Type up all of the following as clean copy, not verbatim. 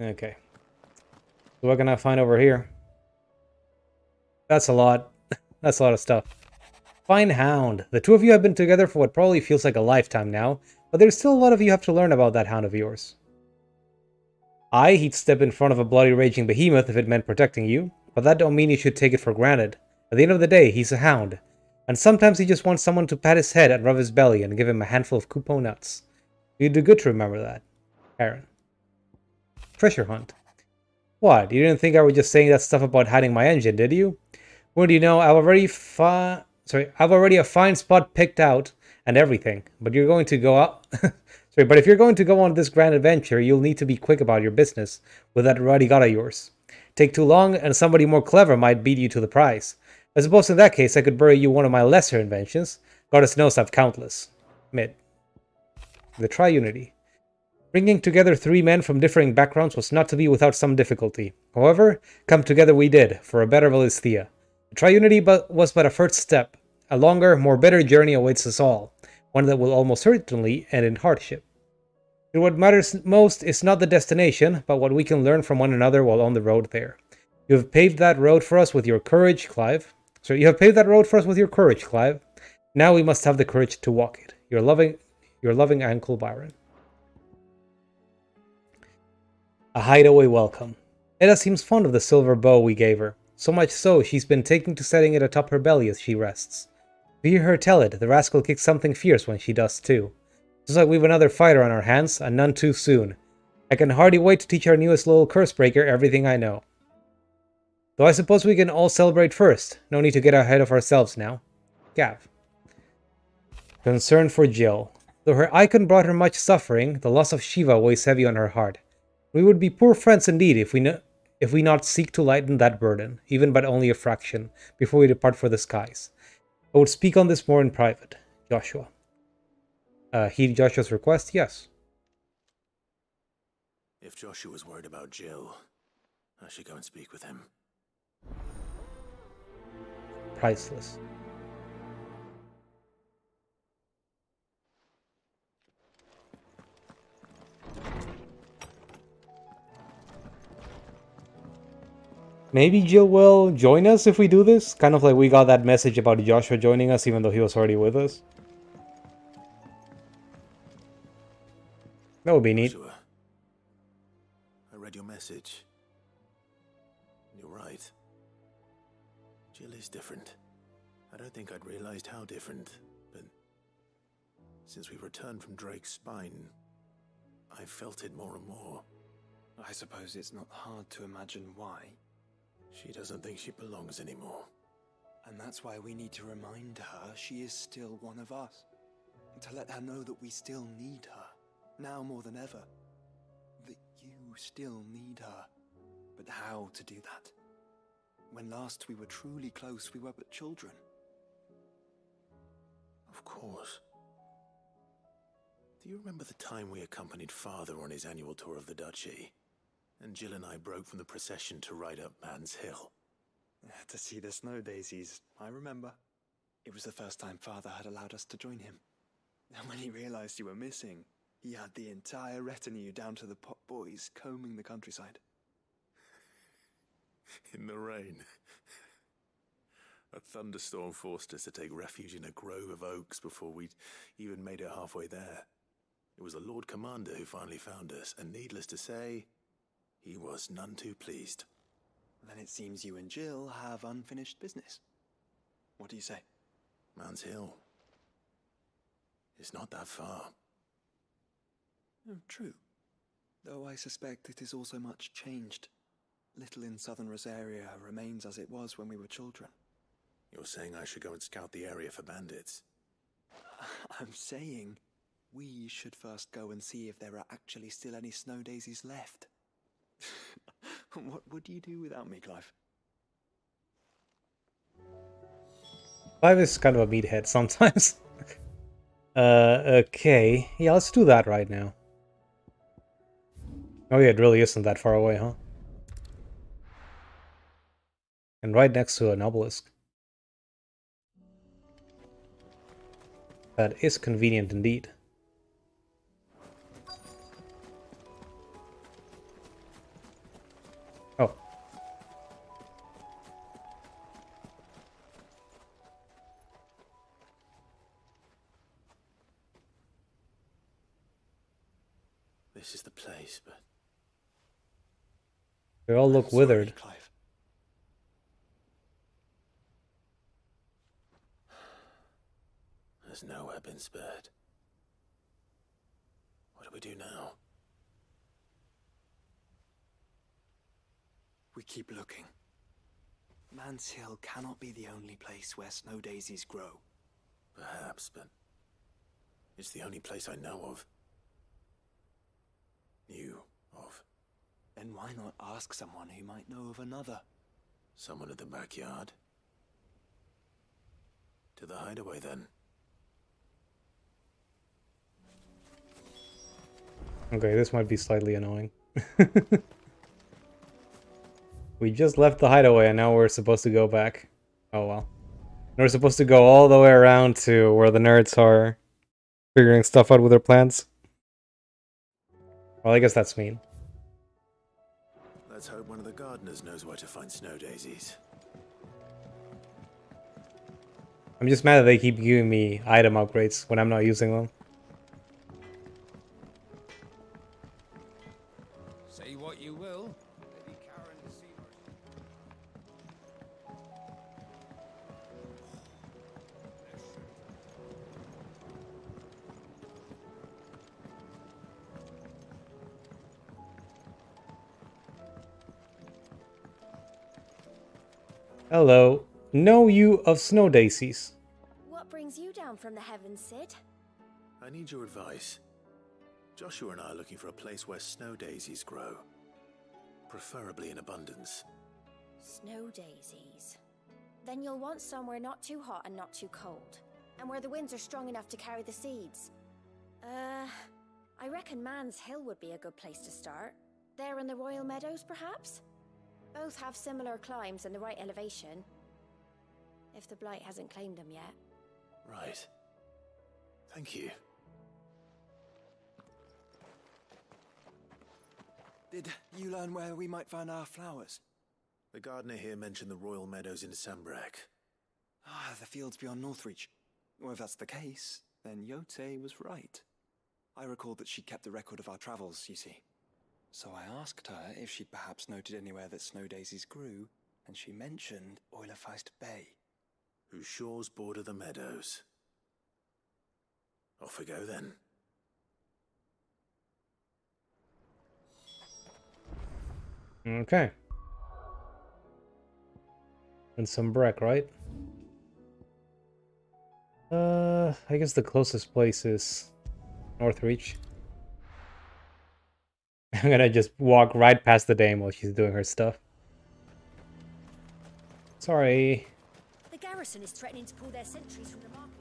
Okay. So what can I find over here? That's a lot. That's a lot of stuff. Fine hound. The two of you have been together for what probably feels like a lifetime now, but there's still a lot of you have to learn about that hound of yours. He'd step in front of a bloody raging behemoth if it meant protecting you, but that don't mean you should take it for granted. At the end of the day, he's a hound. And sometimes he just wants someone to pat his head and rub his belly and give him a handful of Kupo nuts. You'd do good to remember that. Aaron. Treasure hunt. What, you didn't think I was just saying that stuff about hiding my engine, did you? Well, do you know, I've already a fine spot picked out and everything, but you're going to go out... but if you're going to go on this grand adventure, you'll need to be quick about your business with that ruddy got of yours. Take too long, and somebody more clever might beat you to the prize. I suppose in that case, I could bury you one of my lesser inventions. Goddess knows I've countless. Mid. The Triunity. Bringing together three men from differing backgrounds was not to be without some difficulty. However, come together we did, for a better Valisthea. The Triunity was but a first step. A longer, more bitter journey awaits us all, one that will almost certainly end in hardship. And what matters most is not the destination, but what we can learn from one another while on the road there. You have paved that road for us with your courage, Clive. Now we must have the courage to walk it. Your loving Uncle Byron. A hideaway welcome. Edda seems fond of the silver bow we gave her. So much so, she's been taking to setting it atop her belly as she rests. To hear her tell it, the rascal kicks something fierce when she does too. Looks like we've another fighter on our hands, and none too soon. I can hardly wait to teach our newest little cursebreaker everything I know. Though I suppose we can all celebrate first. No need to get ahead of ourselves now. Gav. Concern for Jill. Though her icon brought her much suffering, the loss of Shiva weighs heavy on her heart. We would be poor friends indeed if we not seek to lighten that burden, even but only a fraction, before we depart for the skies. I would speak on this more in private. Joshua. Heed Joshua's request? Yes. If Joshua's worried about Jill, I should go and speak with him. Priceless. Maybe Jill will join us if we do this? Kind of like we got that message about Joshua joining us even though he was already with us. That would be neat. Joshua, I read your message. You're right. Jill is different. I don't think I'd realized how different, but since we returned from Drake's spine, I've felt it more and more. I suppose it's not hard to imagine why. She doesn't think she belongs anymore. And that's why we need to remind her she is still one of us. To let her know that we still need her, now more than ever. That you still need her. But how to do that? When last we were truly close, we were but children. Of course. Do you remember the time we accompanied Father on his annual tour of the Duchy? And Jill and I broke from the procession to ride up Man's Hill. To see the snow daisies, I remember. It was the first time Father had allowed us to join him. And when he realized you were missing, he had the entire retinue down to the pot boys combing the countryside. In the rain. A thunderstorm forced us to take refuge in a grove of oaks before we'd even made it halfway there. It was the Lord Commander who finally found us, and needless to say, he was none too pleased. Then it seems you and Jill have unfinished business. What do you say? Man's Hill. It's not that far. Oh, true. Though I suspect it is also much changed. Little in southern Rosaria remains as it was when we were children. You're saying I should go and scout the area for bandits? I'm saying we should first go and see if there are actually still any snow daisies left. What would you do without me, Clive? Clive is kind of a meathead sometimes. Okay. Yeah, let's do that right now. Oh yeah, it really isn't that far away, huh? And right next to an obelisk. That is convenient indeed. this is the place, but They all look I'm sorry, withered. Clive. there's nowhere been spared. What do we do now? We keep looking. Man's Hill cannot be the only place where snow daisies grow. Perhaps, but it's the only place I know of. Knew of. Then why not ask someone who might know of another? Someone at the backyard. To the hideaway, then. Okay, this might be slightly annoying. We just left the hideaway and now we're supposed to go back. Oh well. And we're supposed to go all the way around to where the nerds are figuring stuff out with their plans. Well, I guess that's mean. Let's hope one of the gardeners knows where to find snow daisies. I'm just mad that they keep giving me item upgrades when I'm not using them. Say what you will. Lady Karen deceived Hello. Know you of snow daisies? What brings you down from the heavens, Sid? I need your advice. Joshua and I are looking for a place where snow daisies grow. Preferably in abundance. Snow daisies. Then you'll want somewhere not too hot and not too cold. And where the winds are strong enough to carry the seeds. I reckon Man's Hill would be a good place to start. There in the Royal Meadows, perhaps? Both have similar climbs and the right elevation. If the Blight hasn't claimed them yet. Right. Thank you. Did you learn where we might find our flowers? The gardener here mentioned the Royal Meadows in Sambrek. Ah, the fields beyond Northreach. Well, if that's the case, then Yote was right. I recalled that she kept the record of our travels, you see. So I asked her if she'd perhaps noted anywhere that snow daisies grew, and she mentioned Oilerfeist Bay. Whose shores border the meadows. Off we go then. Okay. And some Breck, right? I guess the closest place is Northreach. I'm gonna just walk right past the dame while she's doing her stuff. Sorry. The garrison is threatening to pull their sentries from the market.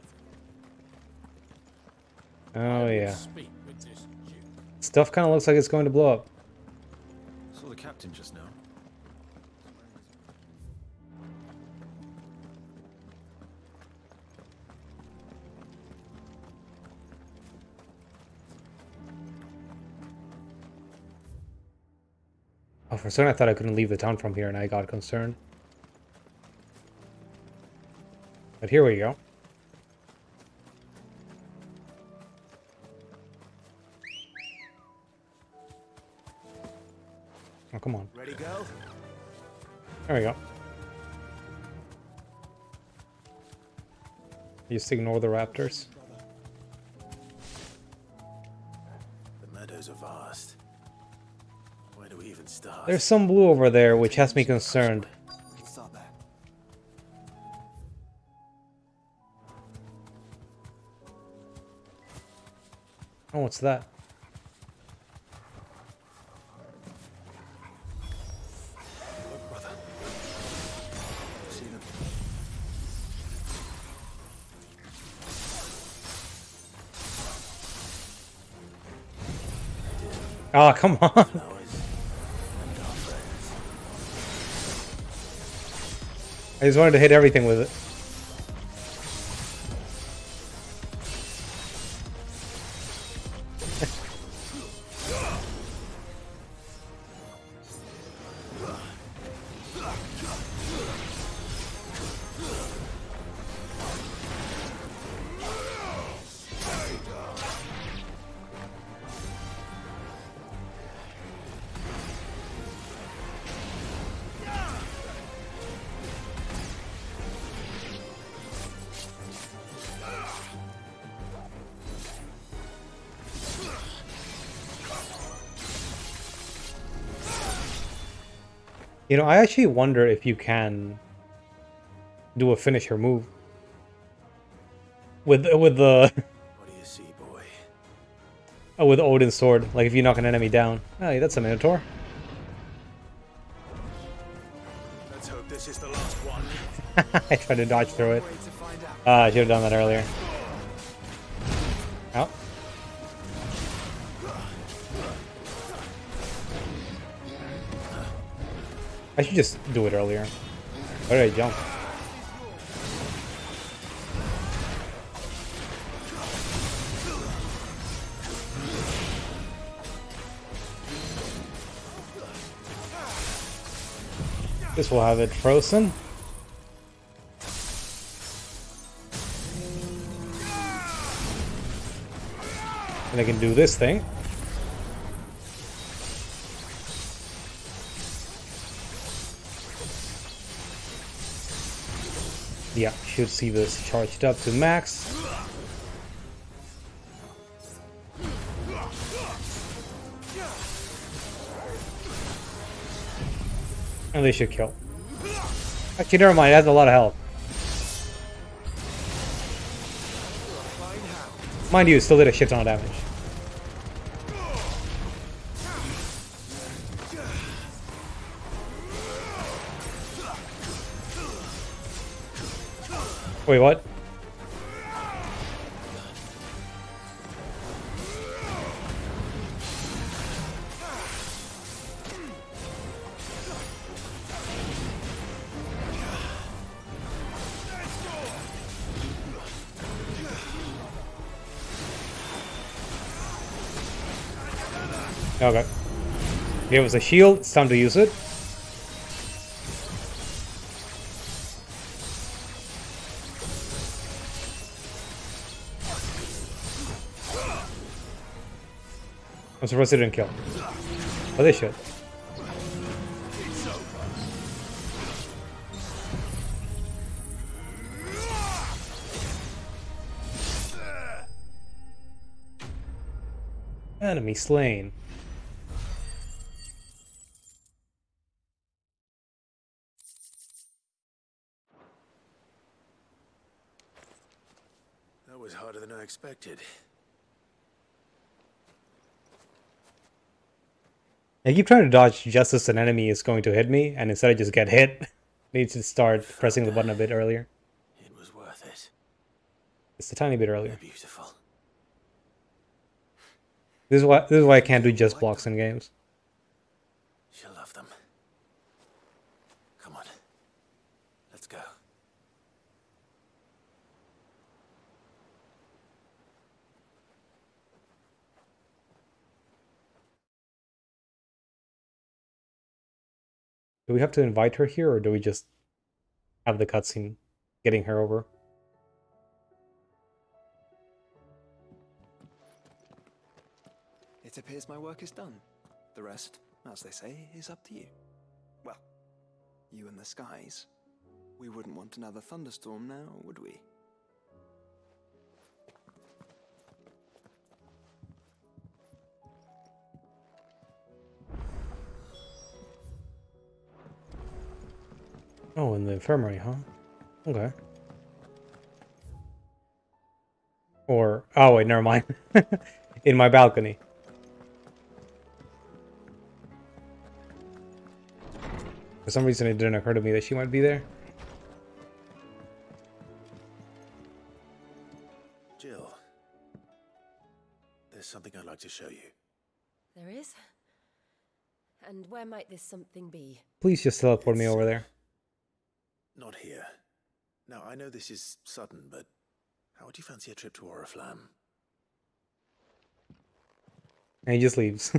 Oh yeah. speak with this Jew. Stuff kind of looks like it's going to blow up. Saw the captain just now. Oh, for a second I thought I couldn't leave the town from here and I got concerned. But here we go. Oh, come on. Ready, go? There we go. Just ignore the raptors. The meadows are vast. Where do we even start? There's some blue over there, which has me concerned. We can start there. Oh, what's that? Look, brother. See them? Oh, come on. Flowers and our friends. I just wanted to hit everything with it. You know, I actually wonder if you can do a finisher move with the What do you see, boy? with Odin's sword. Like if you knock an enemy down. Oh, yeah, that's a Minotaur. Let's hope this is the last one. I tried to dodge through it. Way to find out. I should have done that earlier. Oh. I should just do it earlier. Why did I jump? This will have it frozen. And I can do this thing. Yeah, should see this charged up to max. And they should kill. Actually, never mind, it has a lot of health. Mind you, it still did a shit ton of damage. Wait, what? Okay. Gave us a shield, it's time to use it. I'm surprised they didn't kill. But they should. Enemy slain. That was harder than I expected. I keep trying to dodge just as an enemy is going to hit me, and instead I just get hit. I need to start pressing the button a bit earlier. It was worth it. Just a tiny bit They're earlier. beautiful. This is why I can't do just blocks in games. She'll love them. Come on. Let's go. Do we have to invite her here, or do we just have the cutscene getting her over? It appears my work is done. The rest, as they say, is up to you. Well, you and the skies. We wouldn't want another thunderstorm now, would we? Oh, in the infirmary, huh? Okay. Or, oh wait, never mind. In my balcony. For some reason it didn't occur to me that she might be there. Jill. There's something I'd like to show you. There is? And where might this something be? Please just teleport me over there. Not here. Now, I know this is sudden, but how would you fancy a trip to Oriflamme? And he just leaves.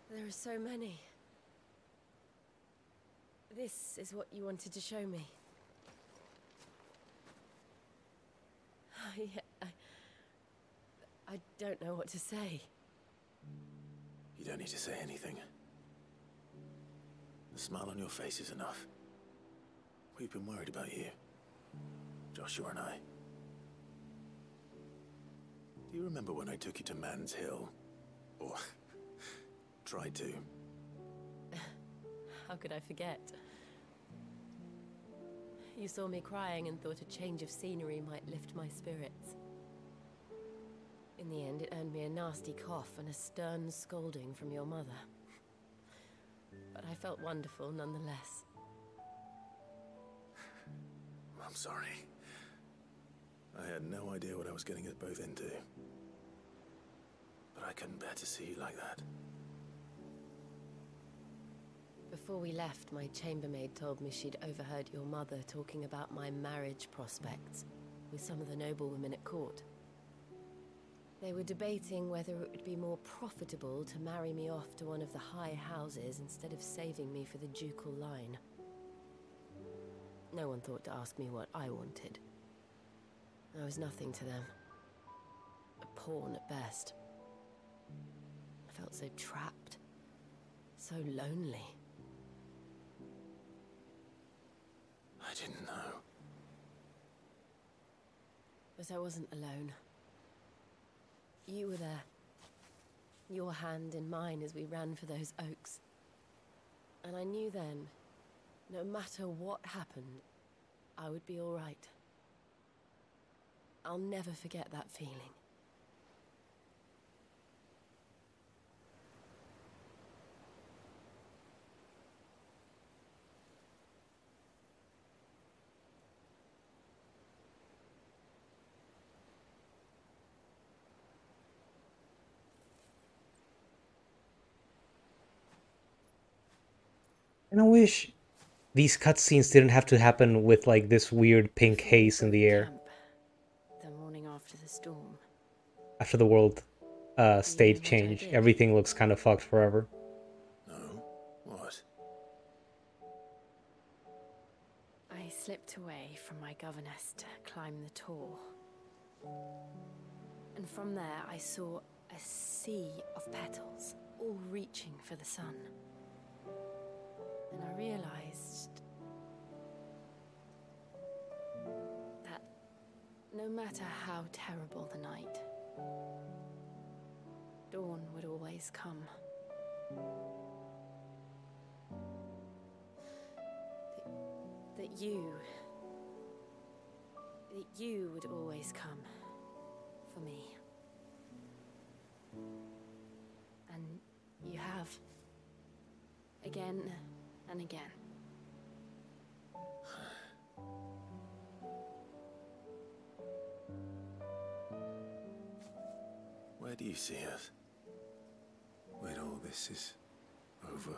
There are so many. This is what you wanted to show me. I don't know what to say. You don't need to say anything. smile on your face is enough. We've been worried about you, Joshua and I. Do you remember when I took you to Man's Hill? Or tried to? How could I forget? You saw me crying and thought a change of scenery might lift my spirits. In the end, it earned me a nasty cough and a stern scolding from your mother. But I felt wonderful nonetheless. I'm sorry. I had no idea what I was getting us both into. But I couldn't bear to see you like that. Before we left, my chambermaid told me she'd overheard your mother talking about my marriage prospects with some of the noblewomen at court. They were debating whether it would be more profitable to marry me off to one of the high houses instead of saving me for the ducal line. No one thought to ask me what I wanted. I was nothing to them. A pawn at best. I felt so trapped. So lonely. I didn't know. But I wasn't alone. You were there. Your hand in mine as we ran for those oaks. And I knew then, no matter what happened, I would be all right. I'll never forget that feeling. And I wish these cutscenes didn't have to happen with like this weird pink haze in the air. Camp, the morning after the storm. After the world state what I change, did? everything looks kind of fucked forever. No? What? I slipped away from my governess to climb the tor. And from there I saw a sea of petals, all reaching for the sun. And I realized that no matter how terrible the night, dawn would always come. That you would always come for me. And you have. Again and again. Where do you see us? When all this is over?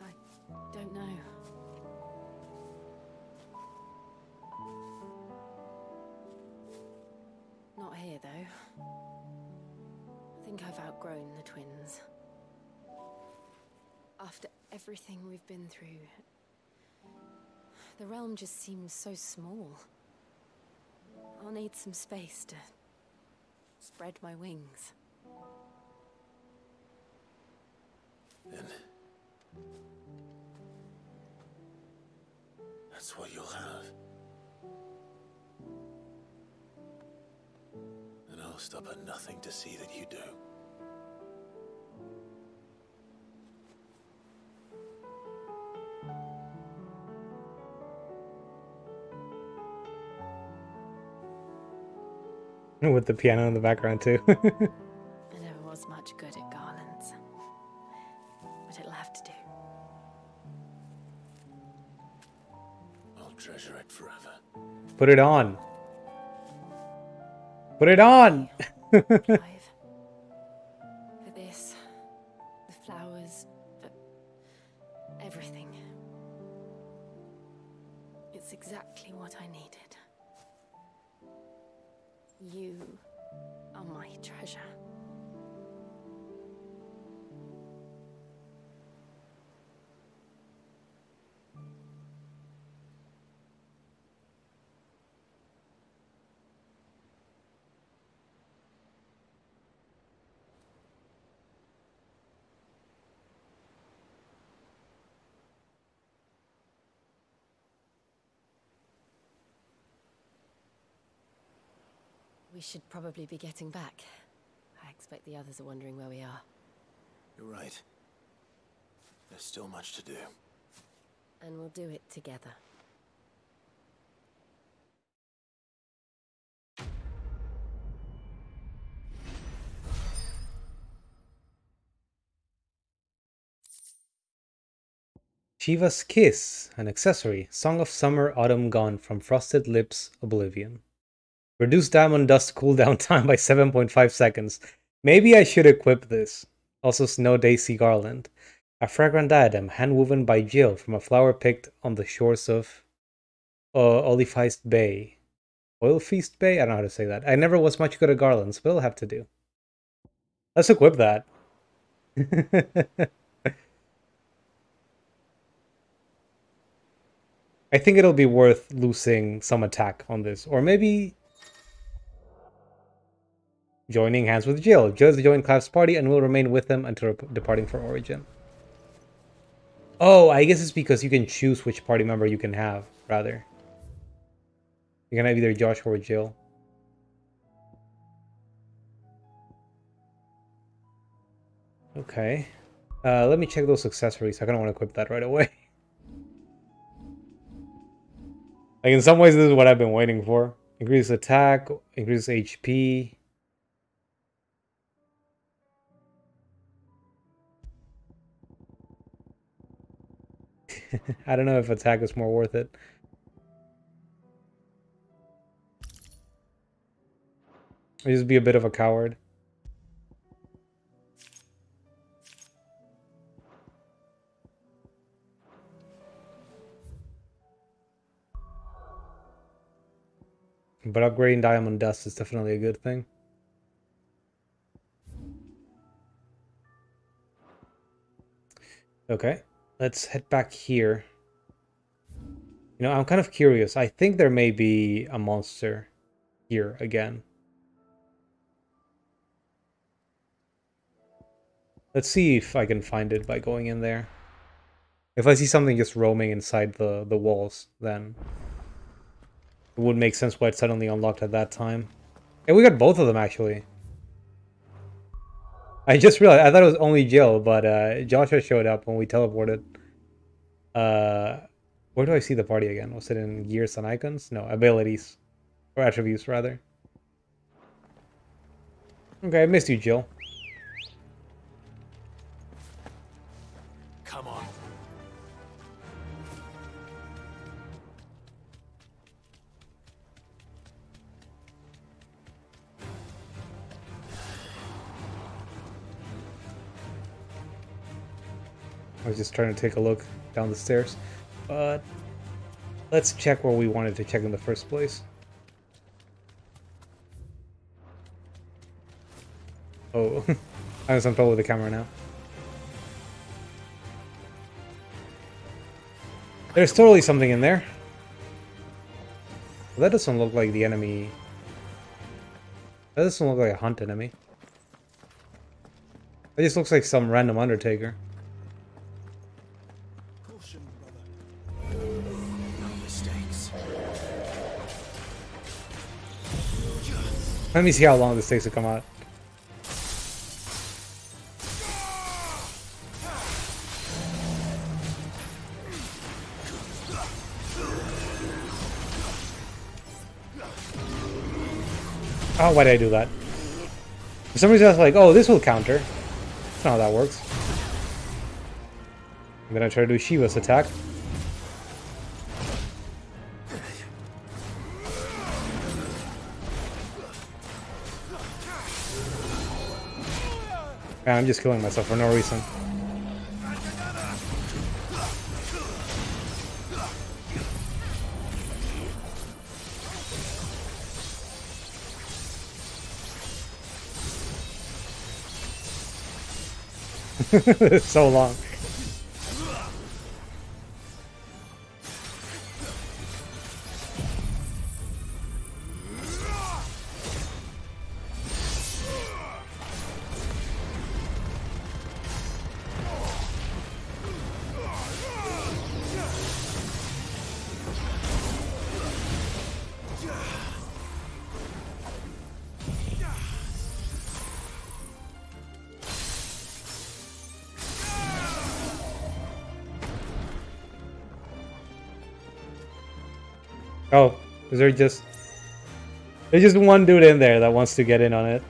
I don't know. Not here, though. I think I've outgrown the twins. After everything we've been through, the realm just seems so small. I'll need some space to spread my wings. Then that's what you'll have. And I'll stop at nothing to see that you do. With the piano in the background too. I never was much good at garlands, but it'll have to do. I'll treasure it forever. Put it on. Put it on! Clive. For this, the flowers, for everything. It's exactly what I needed. You are my treasure. We should probably be getting back. I expect the others are wondering where we are. You're right. There's still much to do. And we'll do it together. Shiva's Kiss, an accessory. Song of Summer, Autumn Gone from Frosted Lips, Oblivion. Reduce diamond dust cooldown time by 7.5 seconds. Maybe I should equip this. Also Snow Daisy Garland. A fragrant diadem, hand-woven by Jill from a flower picked on the shores of Olifeist Bay. Oilfeast Bay? I don't know how to say that. I never was much good at garlands, but it'll have to do. Let's equip that. I think it'll be worth losing some attack on this. Or maybe joining hands with Jill. Jill has joined Clive's party and will remain with them until departing for Origin. Oh, I guess it's because you can choose which party member you can have, rather. You can have either Josh or Jill. Okay. Let me check those accessories. I kind of want to equip that right away. Like, in some ways, this is what I've been waiting for. Increase attack, increase HP. I don't know if attack is more worth it. I'll just be a bit of a coward. But upgrading Diamond Dust is definitely a good thing. Okay, let's head back here. You know, I'm kind of curious. I think there may be a monster here again. Let's see if I can find it by going in there. If I see something just roaming inside the walls, then it would make sense why it suddenly unlocked at that time. And we got both of them, actually. I just realized, I thought it was only Jill, but Joshua showed up when we teleported. Where do I see the party again? Was it in Gears and Icons? No, abilities. Or attributes, rather. Okay, I missed you, Jill. Come on. I was just trying to take a look down the stairs. But let's check where we wanted to check in the first place. Oh, I'm in some trouble with the camera now. There's totally something in there. Well, that doesn't look like the enemy. That doesn't look like a hunt enemy. It just looks like some random Undertaker. Caution, brother. No mistakes. Let me see how long this takes to come out. Oh, why did I do that? For some reason I was like, oh, this will counter. That's not how that works. I'm gonna try to do Shiva's attack. Man, I'm just killing myself for no reason. It's so long. Oh, is there just... There's just one dude in there that wants to get in on it.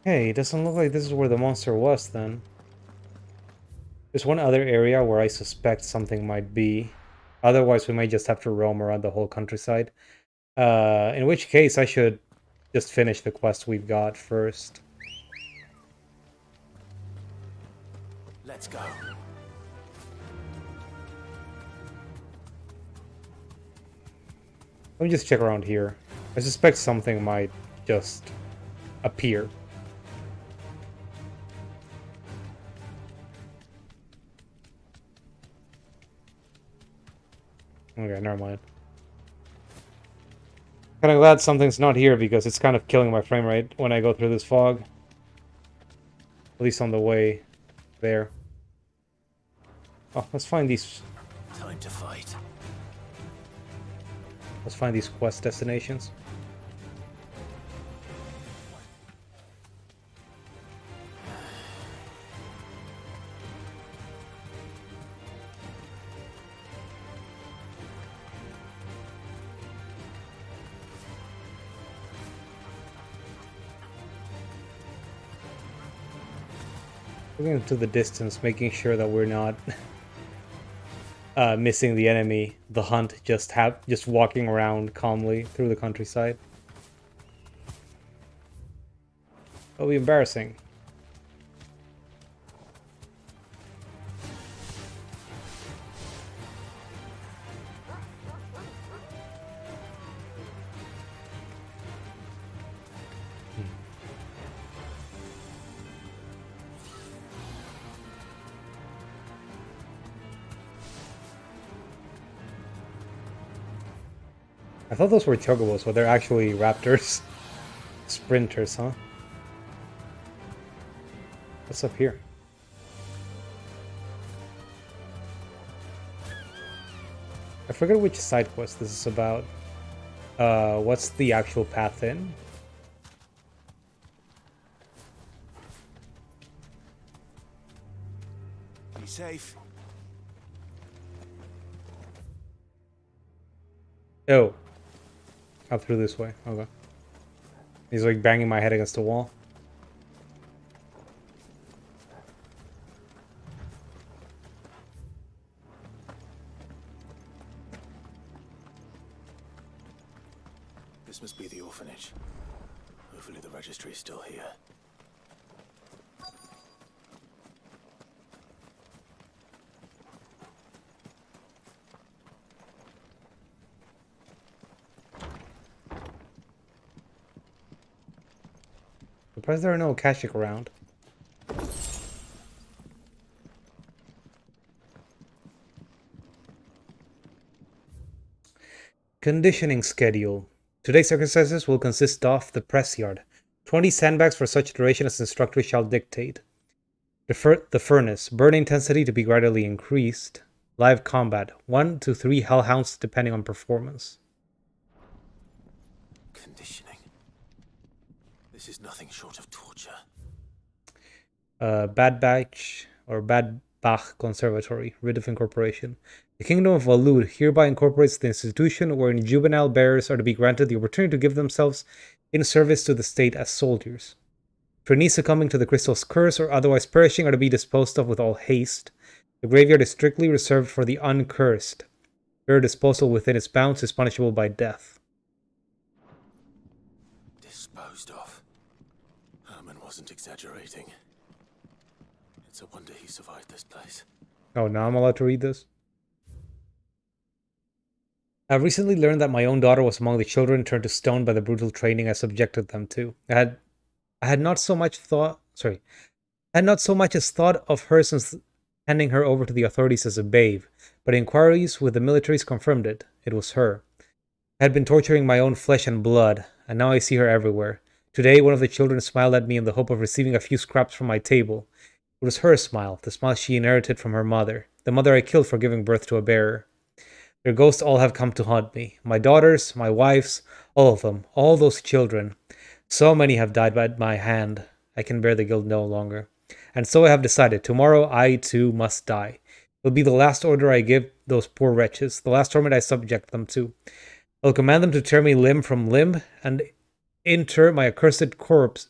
Hey, it doesn't look like this is where the monster was then. There's one other area where I suspect something might be. Otherwise, we might just have to roam around the whole countryside. In which case, I should just finish the quest we've got first. Let's go. Let me just check around here. I suspect something might just appear. Okay, never mind. Kind of glad something's not here because it's kind of killing my frame rate when I go through this fog. At least on the way there. Oh, let's find these. Time to fight. Let's find these quest destinations. Looking into the distance, making sure that we're not missing the enemy. The hunt, just walking around calmly through the countryside. That'll be embarrassing. I thought those were chocobos, but they're actually raptors. Sprinters, huh? What's up here? I forget which side quest this is about. What's the actual path in? Be safe. Oh. Up through this way. Okay. He's like banging my head against the wall. This must be the orphanage. Hopefully the registry is still here. Surprised there are no Akashic around. Conditioning schedule. Today's exercises will consist of the press yard. 20 sandbags for such duration as instructor shall dictate. The furnace. Burn intensity to be gradually increased. Live combat. 1 to 3 hellhounds depending on performance. Conditioning. This is nothing short of torture. Bad Batch or Bad Bach Conservatory. Writ of incorporation. The Kingdom of Walud hereby incorporates the institution wherein juvenile bearers are to be granted the opportunity to give themselves in service to the state as soldiers. Trainees succumbing to the crystal's curse or otherwise perishing are to be disposed of with all haste. The graveyard is strictly reserved for the uncursed. Their disposal within its bounds is punishable by death. Disposed of. Herman wasn't exaggerating. It's a wonder he survived this place. Oh, now I'm allowed to read this? I've recently learned that my own daughter was among the children turned to stone by the brutal training I subjected them to. I had not so much as thought of her since handing her over to the authorities as a babe, but inquiries with the militaries confirmed it. It was her. I had been torturing my own flesh and blood, and now I see her everywhere. Today, one of the children smiled at me in the hope of receiving a few scraps from my table. It was her smile, the smile she inherited from her mother, the mother I killed for giving birth to a bearer. Their ghosts all have come to haunt me. My daughters, my wives, all of them, all those children. So many have died by my hand. I can bear the guilt no longer. And so I have decided, tomorrow I too must die. will be the last order I give those poor wretches, the last torment I subject them to. I'll command them to tear me limb from limb and interr my accursed corpse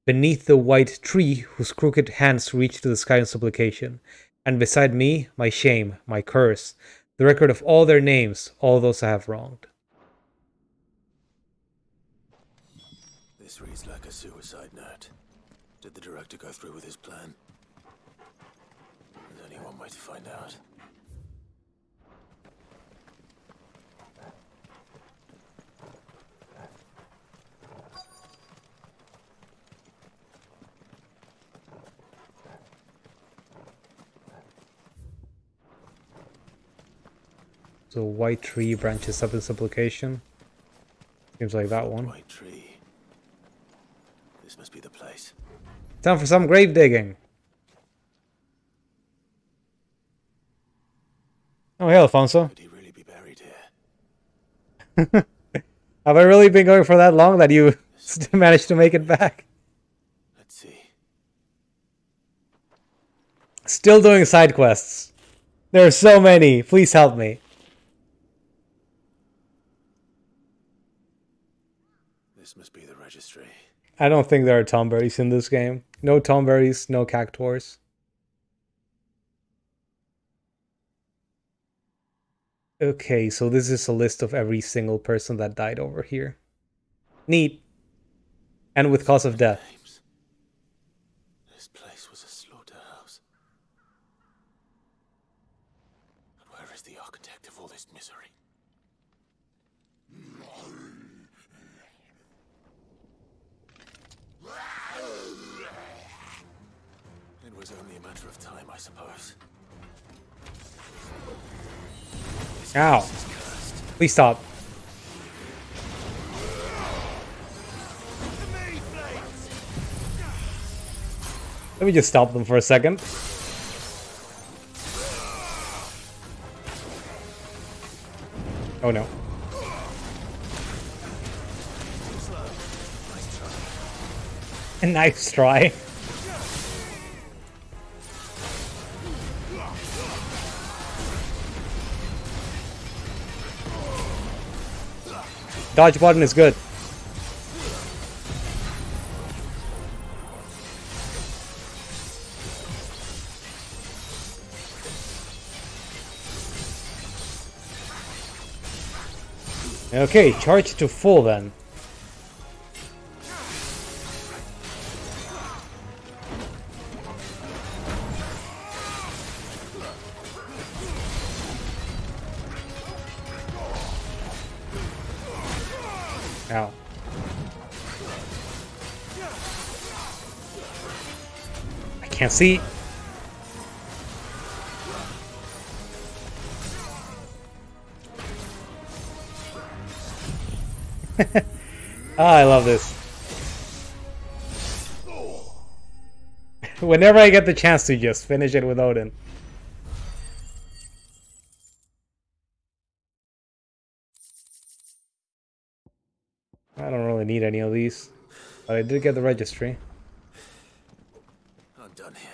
beneath the white tree whose crooked hands reach to the sky in supplication. And beside me, my shame, my curse, the record of all their names, all those I have wronged. This reads like a suicide note. Did the director go through with his plan? There's only one way to find out. So white tree branches up in supplication. Seems like that one. White tree. This must be the place. Time for some grave digging. Oh, hey, Alfonso. Could he really be buried here? Have I really been going for that long that you managed to make it back? Let's see. Still doing side quests. There are so many. Please help me. This must be the registry. I don't think there are tomberries in this game. No tomberries, no cactuars. Okay, so this is a list of every single person that died over here. Neat. And with cause of death. Names. This place was a slaughterhouse. But where is the architect of all this misery? It was only a matter of time, I suppose. Ow. Please stop. Let me just stop them for a second. Oh no. A nice try. Dodge button is good. Okay, charge to full then. Ow. I can't see. I love this. Whenever I get the chance to just finish it with Odin. I don't really need any of these, but I did get the registry. I'm done here.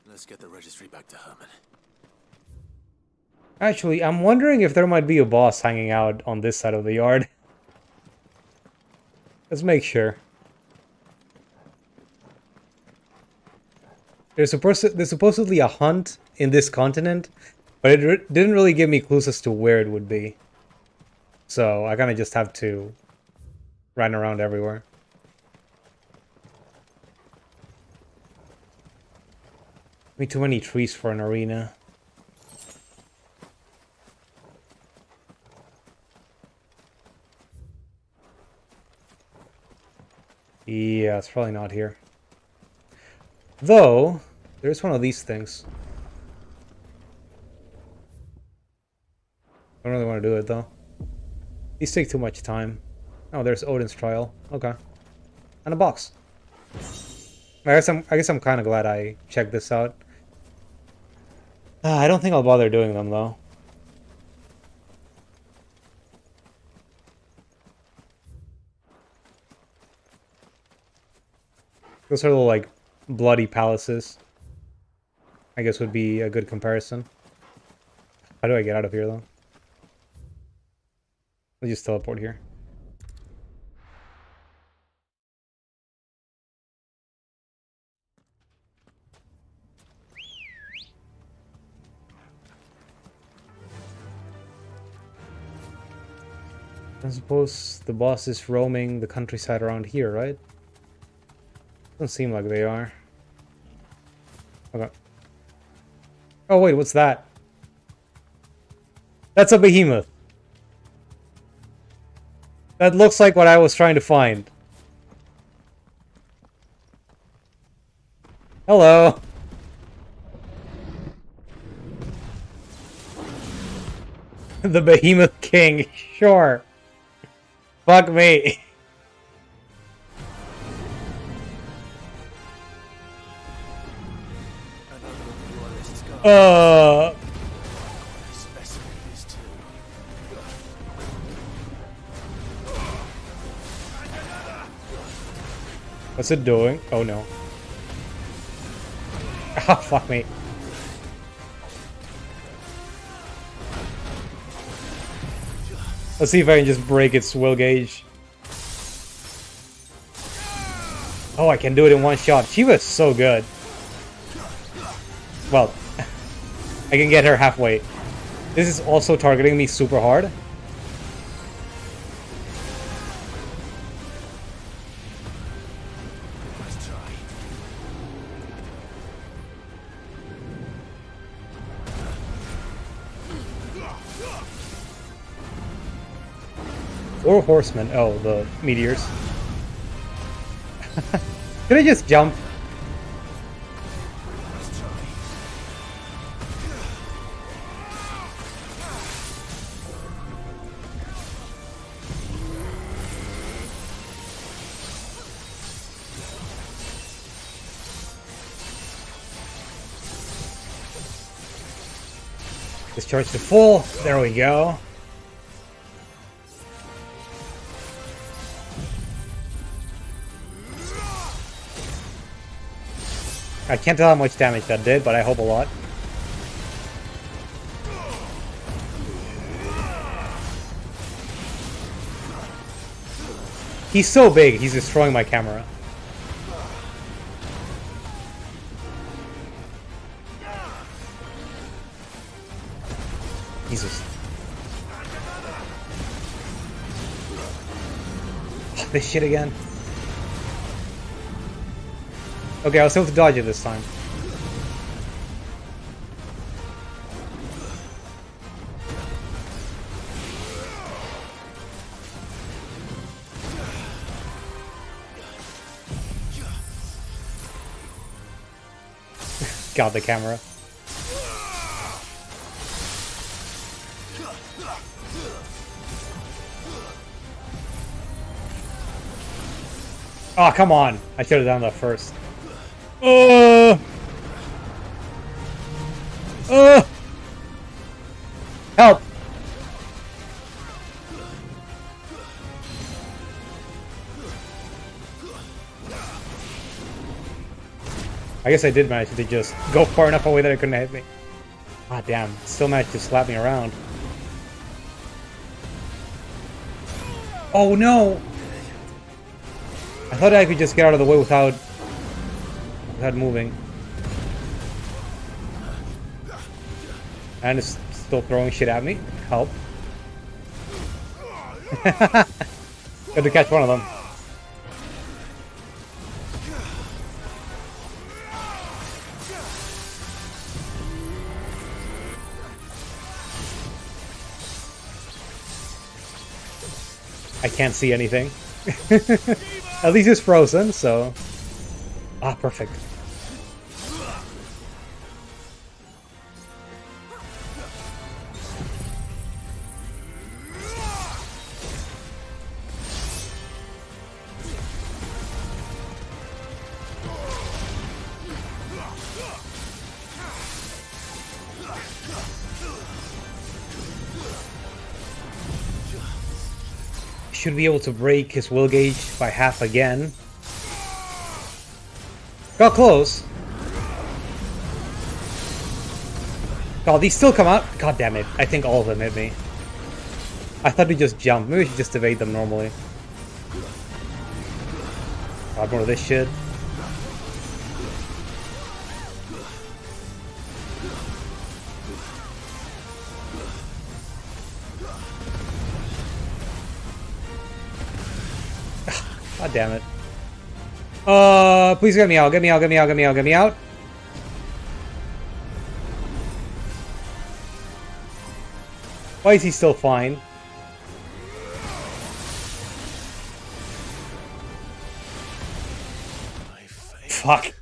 Let's get the registry back to Herman. Actually, I'm wondering if there might be a boss hanging out on this side of the yard. Let's make sure. There's supposedly a hunt in this continent, but it didn't really give me clues as to where it would be. So I kind of just have to run around everywhere. Too many trees for an arena. Yeah, it's probably not here. Though, there's one of these things. I don't really want to do it though. These take too much time. Oh, there's Odin's trial. Okay. And a box. I guess I'm kind of glad I checked this out. I don't think I'll bother doing them though. Those are little like bloody palaces, I guess would be a good comparison. How do I get out of here, though? Let's just teleport here. I suppose the boss is roaming the countryside around here, right? Doesn't seem like they are. Okay. Oh wait, what's that? That's a behemoth. That looks like what I was trying to find. Hello. The Behemoth King, sure. Fuck me. What's it doing? Oh no. Ah, fuck me. Let's see if I can just break its will gauge. Oh, I can do it in one shot. She was so good. Well, I can get her halfway. This is also targeting me super hard. Or horsemen. Oh, the meteors. Can I just jump? Discharge to full. There we go. I can't tell how much damage that did, but I hope a lot. He's so big, he's destroying my camera. Jesus. This shit again. Okay, I was able to dodge it this time. Got the camera. Oh, come on. I should have done that first. Help! I guess I did manage to just go far enough away that it couldn't hit me. Ah, damn. Still managed to slap me around. Oh, no! I thought I could just get out of the way without moving. And it's still throwing shit at me. Help. Got to catch one of them. I can't see anything. At least it's frozen, so... Ah, perfect. Should be able to break his will gauge by half again. Got close. God, these still come out. God damn it. I think all of them hit me. I thought we just jump. Maybe we should just evade them normally. God, more of this shit. God damn it. Please get me out, get me out, get me out, get me out, get me out. Why is he still fine? Fuck.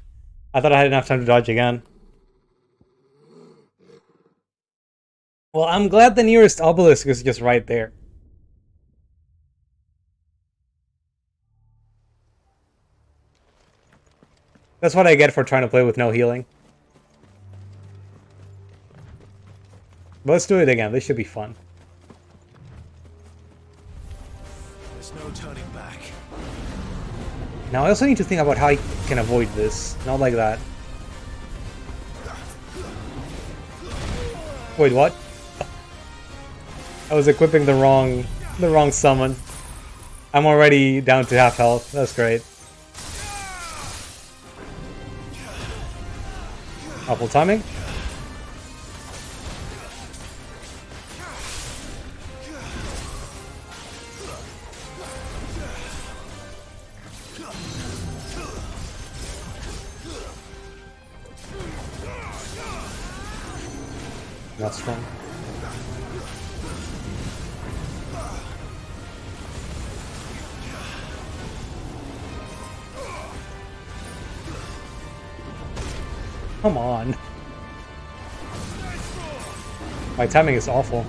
I thought I had enough time to dodge again. Well, I'm glad the nearest obelisk is just right there. That's what I get for trying to play with no healing. But let's do it again. This should be fun. There's no turning back. Now I also need to think about how I can avoid this. Not like that. Wait, what? I was equipping the wrong summon. I'm already down to half health. That's great. Awful timing. Not strong. Come on. My timing is awful.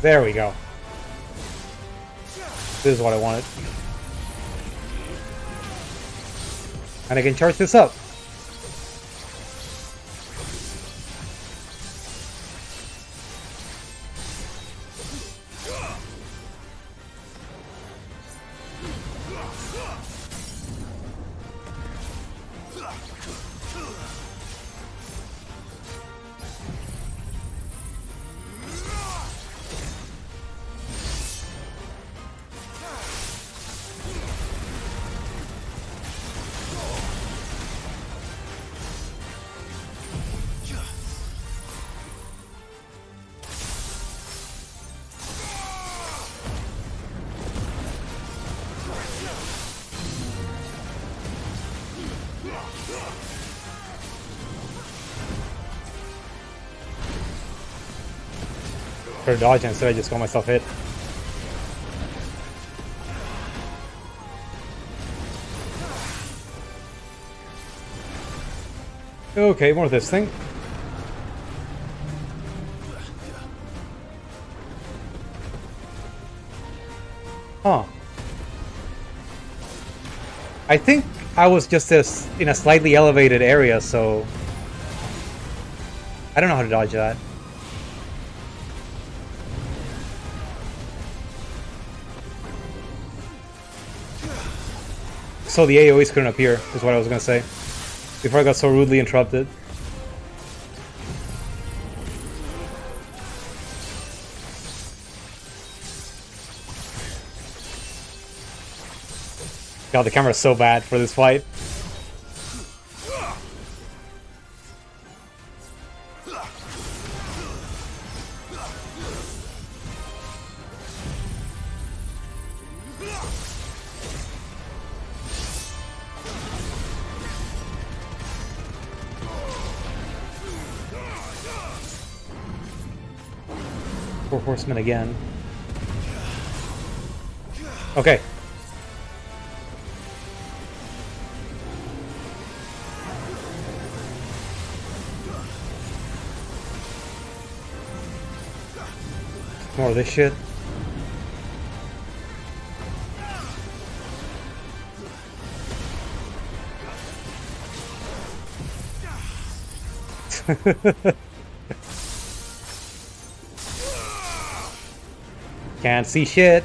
There we go. This is what I wanted. And I can charge this up. For dodge instead I just got myself hit. Okay, more of this thing. Huh. I think I was just in a slightly elevated area, so I don't know how to dodge that. So the AoEs couldn't appear, is what I was gonna say. Before I got so rudely interrupted. God, the camera's so bad for this fight. Four horsemen again. Okay. More of this shit. Can't see shit.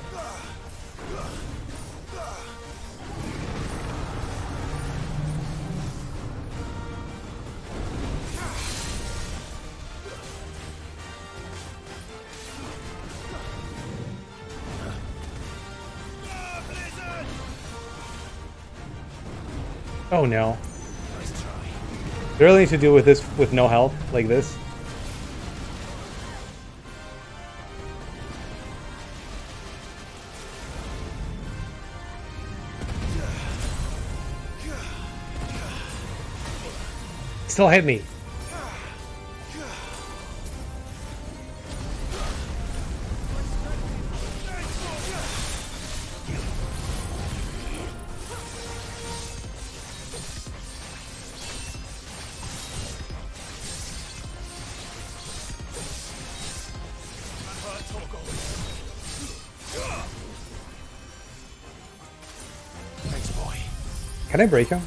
Oh no. They really need to deal with this with no health, like this. Still hit me. Thanks, boy. Can I break him?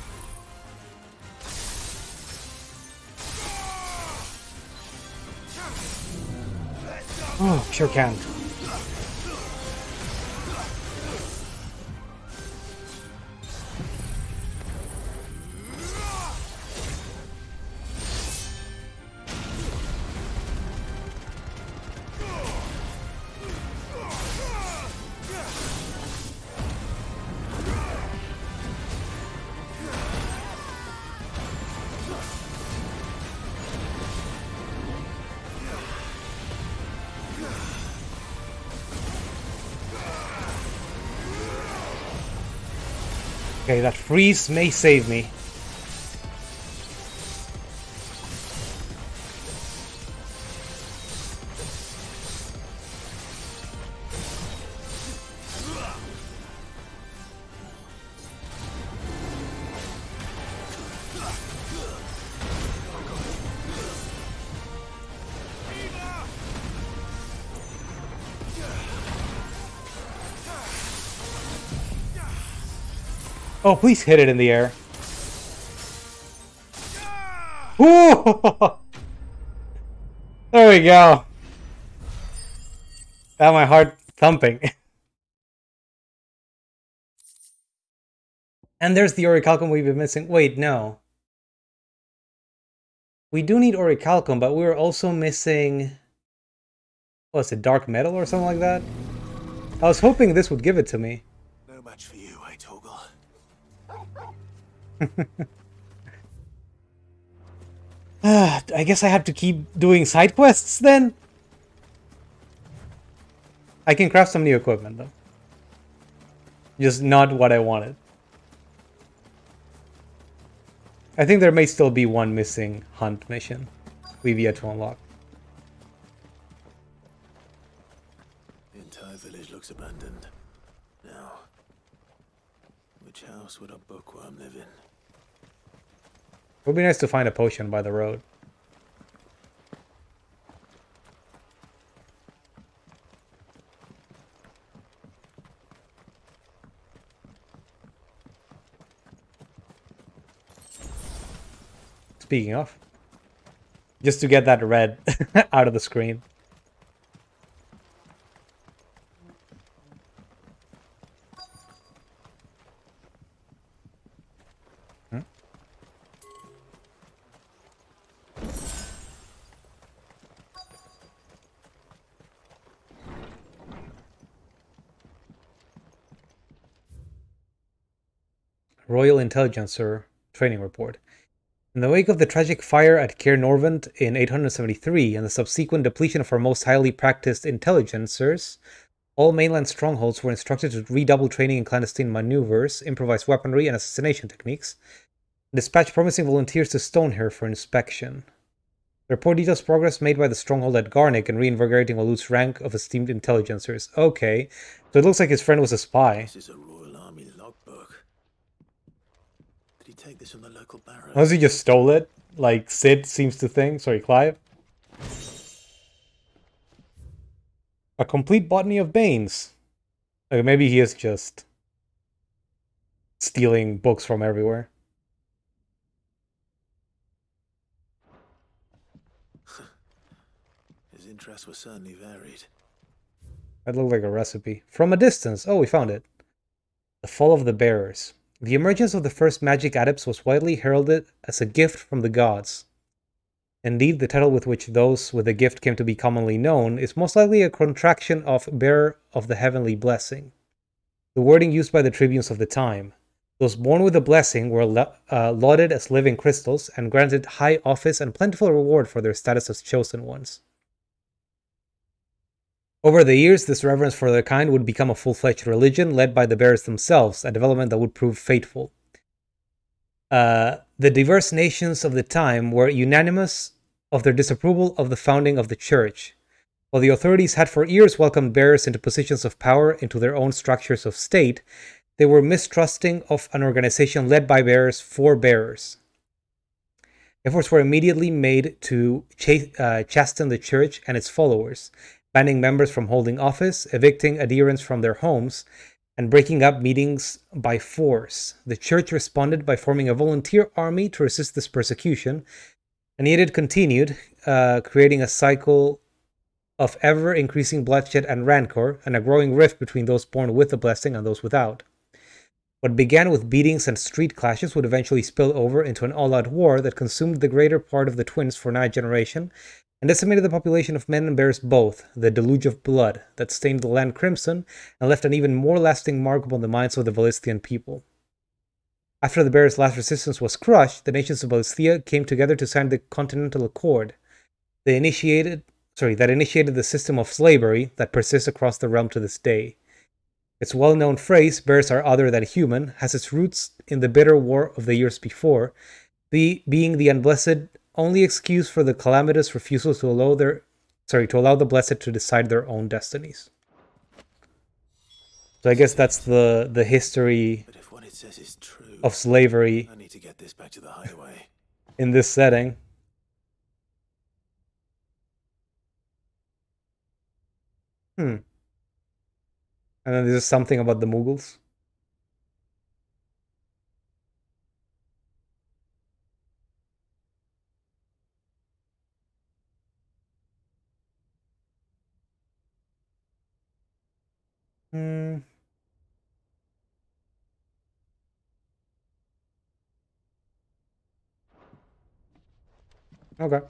Oh, sure can. Okay, that freeze may save me. Oh, please hit it in the air. Ooh! There we go. Got my heart thumping. And there's the orichalcum we've been missing. Wait, no. We do need orichalcum, but we were also missing... What's it, dark metal or something like that? I was hoping this would give it to me. No match for you, eh, Toggle? I guess I have to keep doing side quests then? I can craft some new equipment though. Just not what I wanted. I think there may still be one missing hunt mission we've yet to unlock. The entire village looks abandoned. Now, which house would a bookworm live in? It would be nice to find a potion by the road. Speaking of, just to get that red out of the screen. Royal Intelligencer Training Report. In the wake of the tragic fire at Cair Norvent in 873 and the subsequent depletion of our most highly practiced intelligencers, all mainland strongholds were instructed to redouble training in clandestine maneuvers, improvised weaponry, and assassination techniques, and dispatch promising volunteers to Stonehair for inspection. The report details progress made by the stronghold at Garnick in reinvigorating Walut's rank of esteemed intelligencers. Okay, so it looks like his friend was a spy. This is a Royal Army logbook. Did he take this from the local barracks? Unless he just stole it, like Sid seems to think. Sorry, Clive. A complete botany of Banes. Okay, maybe he is just stealing books from everywhere. His interests were certainly varied. That looked like a recipe. From a distance. Oh, we found it. The Fall of the Bearers. The emergence of the first magic adepts was widely heralded as a gift from the gods. Indeed, the title with which those with the gift came to be commonly known is most likely a contraction of Bearer of the Heavenly Blessing, the wording used by the tribunes of the time. Those born with the blessing were lauded as living crystals and granted high office and plentiful reward for their status as chosen ones. Over the years, this reverence for their kind would become a full-fledged religion led by the bearers themselves, a development that would prove fateful. The diverse nations of the time were unanimous of their disapproval of the founding of the church. While the authorities had for years welcomed bearers into positions of power into their own structures of state, they were mistrusting of an organization led by bearers for bearers. Efforts were immediately made to chasten the church and its followers, banning members from holding office, evicting adherents from their homes, and breaking up meetings by force. The church responded by forming a volunteer army to resist this persecution, and yet it continued, creating a cycle of ever-increasing bloodshed and rancor, and a growing rift between those born with the blessing and those without. What began with beatings and street clashes would eventually spill over into an all-out war that consumed the greater part of the twins for 9th generation, and decimated the population of men and bears both, the deluge of blood that stained the land crimson and left an even more lasting mark upon the minds of the Valistian people. After the bears' last resistance was crushed, the nations of Valisthea came together to sign the Continental Accord. That initiated the system of slavery that persists across the realm to this day. Its well-known phrase, bears are other than human, has its roots in the bitter war of the years before, being the unblessed only excuse for the calamitous refusal to allow the blessed to decide their own destinies. So I guess that's the history But if what it says is true, of slavery I need to get this back to the hideaway. in this setting. And then there's something about the Mughals. Okay.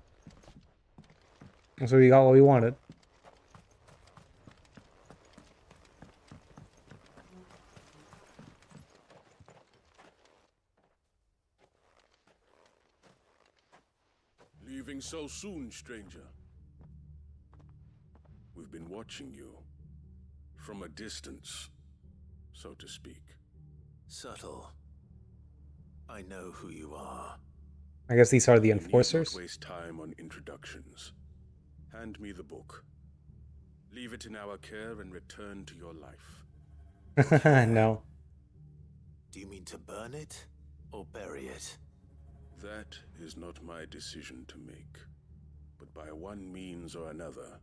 So we got what we wanted. Leaving so soon, stranger. We've been watching you. From a distance, so to speak. Subtle. I know who you are. I guess these are the You need enforcers. not waste time on introductions. Hand me the book. Leave it in our care and return to your life. No. Do you mean to burn it or bury it? That is not my decision to make. But by one means or another,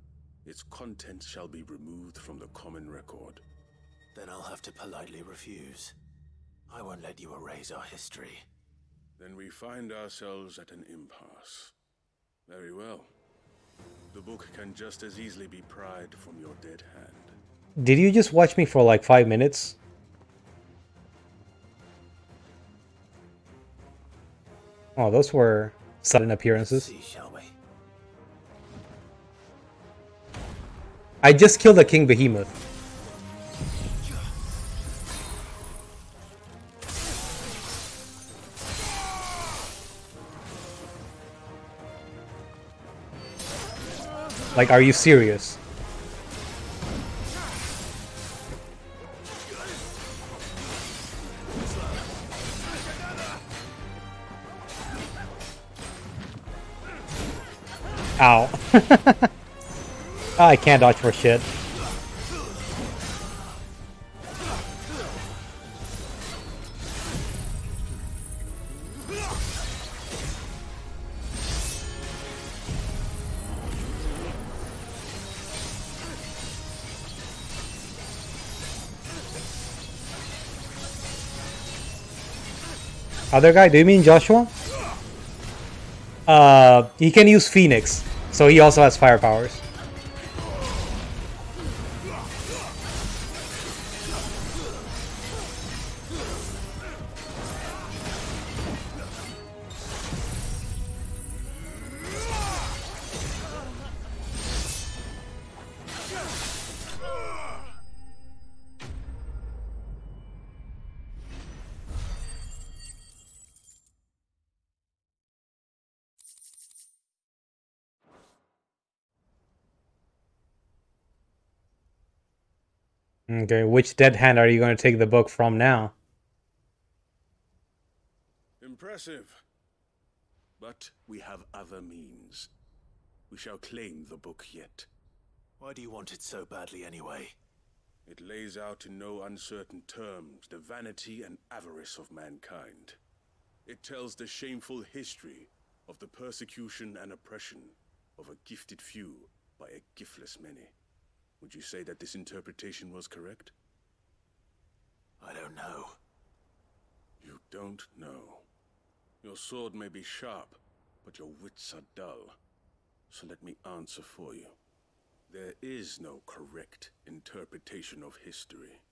its contents shall be removed from the common record. Then I'll have to politely refuse. I won't let you erase our history. Then we find ourselves at an impasse. Very well. The book can just as easily be pried from your dead hand. Did you just watch me for like 5 minutes? Oh, those were sudden appearances. See, shall we? I just killed a king behemoth. Like, are you serious? Ow. I can't dodge for shit. Other guy, do you mean Joshua? He can use Phoenix, so he also has fire powers. Okay, which dead hand are you going to take the book from now? Impressive. But we have other means. We shall claim the book yet. Why do you want it so badly anyway? It lays out in no uncertain terms the vanity and avarice of mankind. It tells the shameful history of the persecution and oppression of a gifted few by a giftless many. Would you say that this interpretation was correct? I don't know. You don't know. Your sword may be sharp, but your wits are dull. So let me answer for you. There is no correct interpretation of history.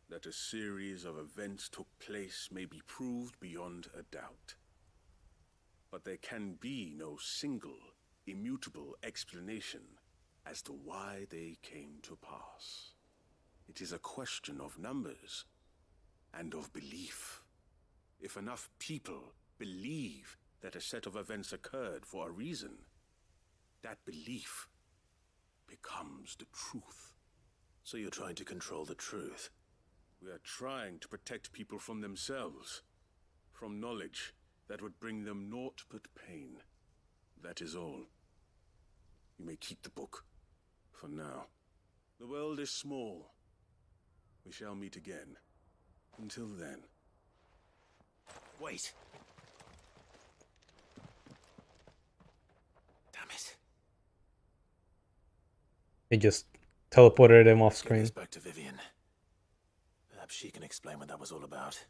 That a series of events took place may be proved beyond a doubt. But there can be no single, immutable explanation as to why they came to pass. It is a question of numbers and of belief. If enough people believe that a set of events occurred for a reason, that belief becomes the truth. So you're trying to control the truth? We are trying to protect people from themselves, from knowledge that would bring them naught but pain. That is all. You may keep the book, for now. The world is small. We shall meet again. Until then. Wait! Damn it. He just teleported him off Get screen. this back to Vivian. Perhaps she can explain what that was all about.